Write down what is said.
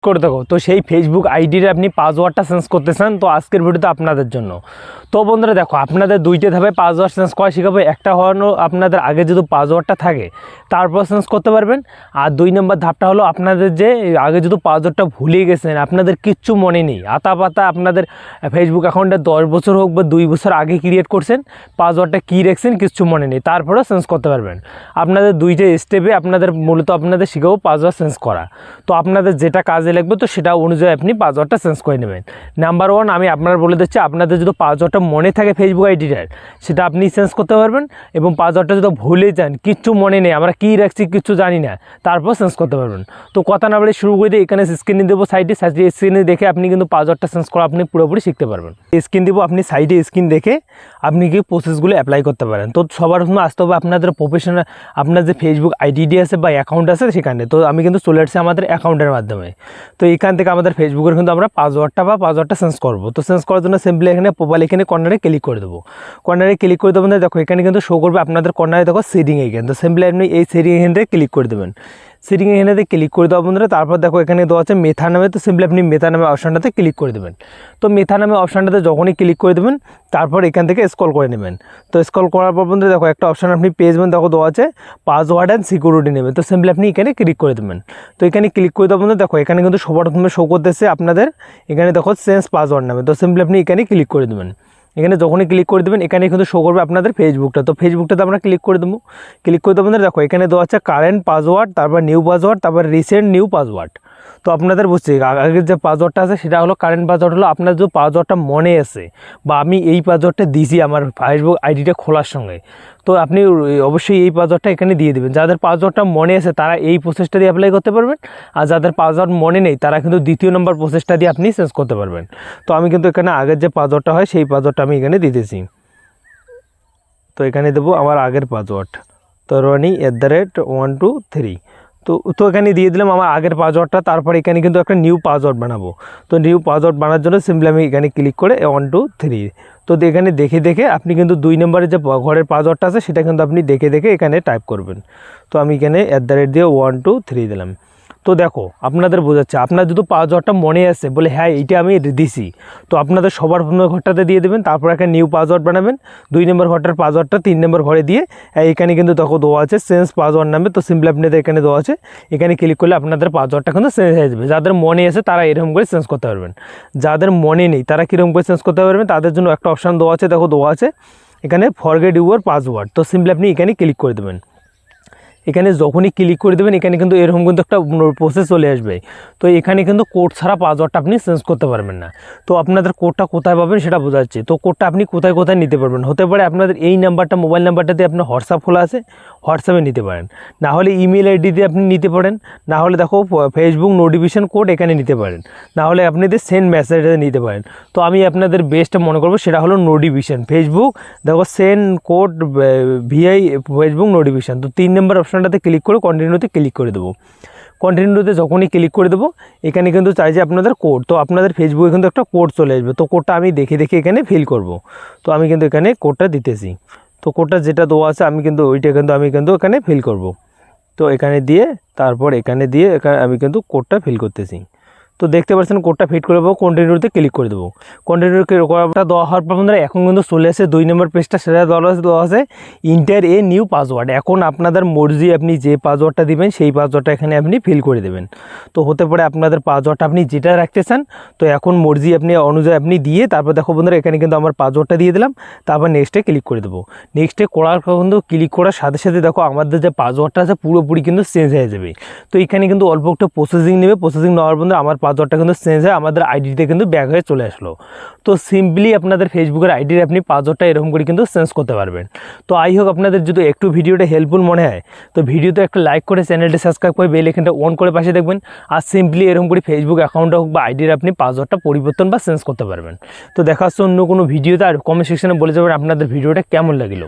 করে থাকো, তো সেই ফেসবুক আইডির আপনি পাসওয়ার্ডটা চেঞ্জ করতে চান, তো আজকের ভিডিওতে আপনাদের জন্য। তো বন্ধুরা দেখো, আপনাদের দুইটা ধাপে পাসওয়ার্ড চেঞ্জ করা শেখাবো। একটা হলো আপনাদের আগে যদি পাসওয়ার্ডটা থাকে তারপর চেঞ্জ করতে পারবেন, আর 2 নম্বর ধাপটা হলো আপনাদের যে আগে যদি পাসওয়ার্ডটা ভুলে গেছেন, আপনাদের কিচ্ছু মনে নেই, আতাপাতা আপনাদের ফেসবুক অ্যাকাউন্টে 10 বছর হোক বা 2 বছর আগে ক্রিয়েট করছেন, পাসওয়ার্ডটা কী রাখছেন কিচ্ছু মনে নেই, তারপরেও চেঞ্জ করতে পারবেন। আপনাদের দুইটা স্টেপে আপনাদের মূলত আপনাদের শেখাবো পাসওয়ার্ড চেঞ্জ করা। তো আপনাদের যেটা কাজে লাগবে তো সেটা অনুযায়ী আপনি পাসওয়ার্ডটা চেঞ্জ করে নেবেন। নাম্বার 1 আমি আপনার বলে দিচ্ছি, আপনাদের যদি পাসওয়ার্ডটা মনে থাকে ফেসবুক আইডিটার, সেটা আপনি চেঞ্জ করতে পারবেন। এবং পাসওয়ার্ডটা যদি ভুলে যান, কিচ্ছু মনে নেই, আমরা কী রাখছি কিচ্ছু জানি না, তারপর চেঞ্জ করতে পারবেন। তো কথা না বলে শুরু করে দিয়ে এখানে স্ক্রিনে দেবো সাইডে, স্ক্রিনে দেখে আপনি কিন্তু পাসওয়ার্ডটা চেঞ্জ করা আপনি পুরোপুরি শিখতে পারবেন। স্ক্রিন দেবো, আপনি সাইডে স্ক্রিন দেখে আপনি কি প্রসেসগুলো অ্যাপ্লাই করতে পারেন। তো সবার প্রথমে আসতে হবে আপনাদের প্রফেশনাল, আপনার যে ফেসবুক আইডি আছে বা অ্যাকাউন্ট আছে সেখানে। তো আমি কিন্তু চলে আসছি আমাদের অ্যাকাউন্টের মাধ্যমে। তো এখান থেকে আমাদের ফেসবুকের কিন্তু আমরা পাসওয়ার্ডটা চেঞ্জ করবো। তো চেঞ্জ করার জন্য সিম্পলি এখানে প্রোফাইল এখানে কর্নারে ক্লিক করে দেবো। কর্নারে ক্লিক করে দেবেন, দেখো এখানে কিন্তু শো করবে আপনাদের কর্নারে, দেখো সেটিং এখানে। তো সিম্পলি আপনি এই সেটিং এখান থেকে ক্লিক করে দেবেন। সেটিং এখানে ক্লিক করে দেওয়া বন্ধুরা, তারপর দেখো এখানে দেওয়া আছে মেথা নামে। তো সিম্পলি আপনি মেথা নামে অপশানটাতে ক্লিক করে দেবেন। তো মেথা নামে অপশানটাতে যখনই ক্লিক করে দেবেন, তারপর এখান থেকে স্ক্রল করে নেবেন। তো স্ক্রল করার পর বন্ধুরা দেখো একটা অপশান আপনি পেয়ে যাবেন, দেখো দেওয়া আছে পাসওয়ার্ড অ্যান্ড সিকিউরিটি নেবেন। তো সিম্পলি আপনি এখানে ক্লিক করে দেবেন। তো এখানে ক্লিক করে দেওয়া বন্ধুরা দেখো এখানে কিন্তু সবার প্রথমে শো করতেছে আপনাদের এখানে দেখো চেঞ্জ পাসওয়ার্ড নামে। তো সিম্পলি আপনি এখানে ক্লিক করে দেবেন। এখানে যখনই ক্লিক করে দেবেন এখানে কিন্তু শো করবে আপনাদের ফেসবুকটা। তো ফেসবুকটাতে আমরা ক্লিক করে দেবো। ক্লিক করে দেবো দেখো এখানে দেওয়া আছে কারেন্ট পাসওয়ার্ড, তারপর নিউ পাসওয়ার্ড, তারপর রিসেন্ট নিউ পাসওয়ার্ড। তো আপনাদের বুঝছি আগের যে পাসওয়ার্ডটা আছে সেটা হলো কারেন্ট পাসওয়ার্ড, হলো আপনার যে পাসওয়ার্ডটা মনে আছে বা আমি এই পাসওয়ার্ডটা দিয়েছি আমার ফেসবুক আইডিটা খোলার সঙ্গে, তো আপনি অবশ্যই এই পাসওয়ার্ডটা এখানে দিয়ে দেবেন। যাদের পাসওয়ার্ডটা মনে আছে তারা এই প্রসেসটা দিয়ে অ্যাপ্লাই করতে পারবেন, আর যাদের পাসওয়ার্ড মনে নেই তারা কিন্তু দ্বিতীয় নম্বর প্রসেসটা দিয়ে আপনি চেঞ্জ করতে পারবেন। তো আমি কিন্তু এখানে আগের যে পাসওয়ার্ডটা হয় সেই পাসওয়ার্ডটা আমি এখানে দিতেছি। তো এখানে দেবো আমার আগের পাসওয়ার্ড, তো Roni@123। তো এখানে দিয়ে দিলাম আমার আগের পাসওয়ার্ডটা। তারপর এখানে কিন্তু একটা নিউ পাসওয়ার্ড বানাবো। তো নিউ পাসওয়ার্ড বানার জন্য সিম্পলি আমি এখানে ক্লিক করে 123। তো এখানে দেখে দেখে আপনি কিন্তু 2 নম্বরের যে ঘরের পাসওয়ার্ডটা আছে সেটা কিন্তু আপনি দেখে দেখে এখানে টাইপ করবেন। তো আমি এখানে @ দিয়ে 123 দিলাম। তো দেখো আপনাদের বোঝাচ্ছে, আপনার যদি পাসওয়ার্ডটা মনে আছে বলে হ্যাঁ এইটা আমি দিছি, তো আপনাদের সবার ঘরটাতে দিয়ে দেবেন। তারপর একটা নিউ পাসওয়ার্ড বানাবেন, 2 নম্বর ঘরটার পাসওয়ার্ডটা 3 নম্বর ঘরে দিয়ে এখানে কিন্তু দেখো দেওয়া আছে চেঞ্জ পাসওয়ার্ড নামে। তো সিম্পলি আপনাদের এখানে দেওয়া আছে, এখানে ক্লিক করলে আপনাদের পাসওয়ার্ডটা কিন্তু চেঞ্জ হয়ে যাবে। যাদের মনে আছে তারা এরকম করে চেঞ্জ করতে পারবেন, যাদের মনে নেই তারা কীরকম করে চেঞ্জ করতে পারবেন তাদের জন্য একটা অপশান দেওয়া আছে, দেখো দেওয়া আছে এখানে ফরগেট ইউর পাসওয়ার্ড। তো সিম্পলি আপনি এখানে ক্লিক করে দেবেন। এখানে যখনই ক্লিক করে দেবেন এখানে কিন্তু এরকম কিন্তু একটা প্রসেস চলে আসবে। তো এখানে কিন্তু কোড ছাড়া পাসওয়ার্ডটা আপনি চেঞ্জ করতে পারবেন না। তো আপনাদের কোডটা কোথায় পাবেন সেটা বোঝা যাচ্ছে। তো কোডটা আপনি কোথায় কোথায় নিতে পারবেন, হতে পারে আপনাদের এই নাম্বারটা মোবাইল নাম্বারটাতে আপনার হোয়াটসঅ্যাপ খোলা আছে, হোয়াটসঅ্যাপে নিতে পারেন, না হলে ইমেল আইডি দিয়ে আপনি নিতে পারেন, না হলে দেখো ফেসবুক নোটিফিকেশন কোড এখানে নিতে পারেন, না হলে আপনাদের সেন্ড মেসেজে নিতে পারেন। তো আমি আপনাদের বেস্টটা মনে করবো সেটা হলো নোটিফিকেশন ফেসবুক, দেখো send code via Facebook notification. তো 3 নম্বর অপশানটাতে ক্লিক করে কন্টিনিউতে ক্লিক করে দেবো। কন্টিনিউতে যখনই ক্লিক করে দেবো এখানে কিন্তু চাই যে আপনাদের কোড, তো আপনাদের ফেসবুকে কিন্তু একটা কোড চলে আসবে। তো কোডটা আমি দেখে দেখে এখানে ফিল করব। তো আমি কিন্তু এখানে কোডটা দিতেছি। তো কোডটা যেটা দেওয়া আছে আমি কিন্তু ওইটা কিন্তু এখানে ফিল করব। তো এখানে দিয়ে তারপর এখানে দিয়ে আমি কিন্তু কোডটা ফিল করতেছি। তো দেখতে পাচ্ছেন কোডটা ফিট করে দেবো, কন্টিনিউতে ক্লিক করে দেবো। কন্টিনিউ করাটা দেওয়া হওয়ার পর আপনারা এখন কিন্তু চলে আসে 2 নম্বর পেজটা, সেটা দেওয়া আছে ইন্টার এ নিউ পাসওয়ার্ড। এখন আপনাদের মর্জি, আপনি যে পাসওয়ার্ডটা দিবেন সেই পাসওয়ার্ডটা এখানে আপনি ফিল করে দেবেন। তো হতে পারে আপনাদের পাসওয়ার্ডটা আপনি যেটা রাখতে চান, তো এখন মর্জি আপনি অনুযায়ী আপনি দিয়ে তারপর দেখো বন্ধুরা এখানে কিন্তু আমার পাসওয়ার্ডটা দিয়ে দিলাম। তারপর নেক্সটে ক্লিক করে দেবো। নেক্সটে করার কিন্তু ক্লিক করার সাথে সাথে দেখো আমাদের যে পাসওয়ার্ডটা আছে পুরোপুরি কিন্তু চেঞ্জ হয়ে যাবে। তো এখানে কিন্তু অল্প একটা প্রসেসিং নেবে, প্রসেসিং নেওয়ার বন্ধু আমার পাসওয়ার্ডটা কিন্তু চেঞ্জ হয়ে আমাদের আইডিতে কিন্তু ব্যাক হয়ে চলে আসলো। তো সিম্পলি আপনাদের ফেসবুকের আইডির আপনি পাসওয়ার্ডটা এরকম করে কিন্তু চেঞ্জ করতে পারবেন। তো আই হোক আপনাদের যদি একটু ভিডিওটা হেল্পফুল মনে হয় তো ভিডিওতে একটা লাইক করে চ্যানেলটি সাবস্ক্রাইব করে বেল আইকনটা অন করে পাশে দেখবেন। আর সিম্পলি এরকম করে ফেসবুক অ্যাকাউন্টটা হোক বা আইডির আপনি পাসওয়ার্ডটা পরিবর্তন বা চেঞ্জ করতে পারবেন। তো দেখা হচ্ছে অন্য কোনো ভিডিওতে, আর কমেন্ট সেকশনে বলে যাবেন আপনাদের ভিডিওটা কেমন লাগলো।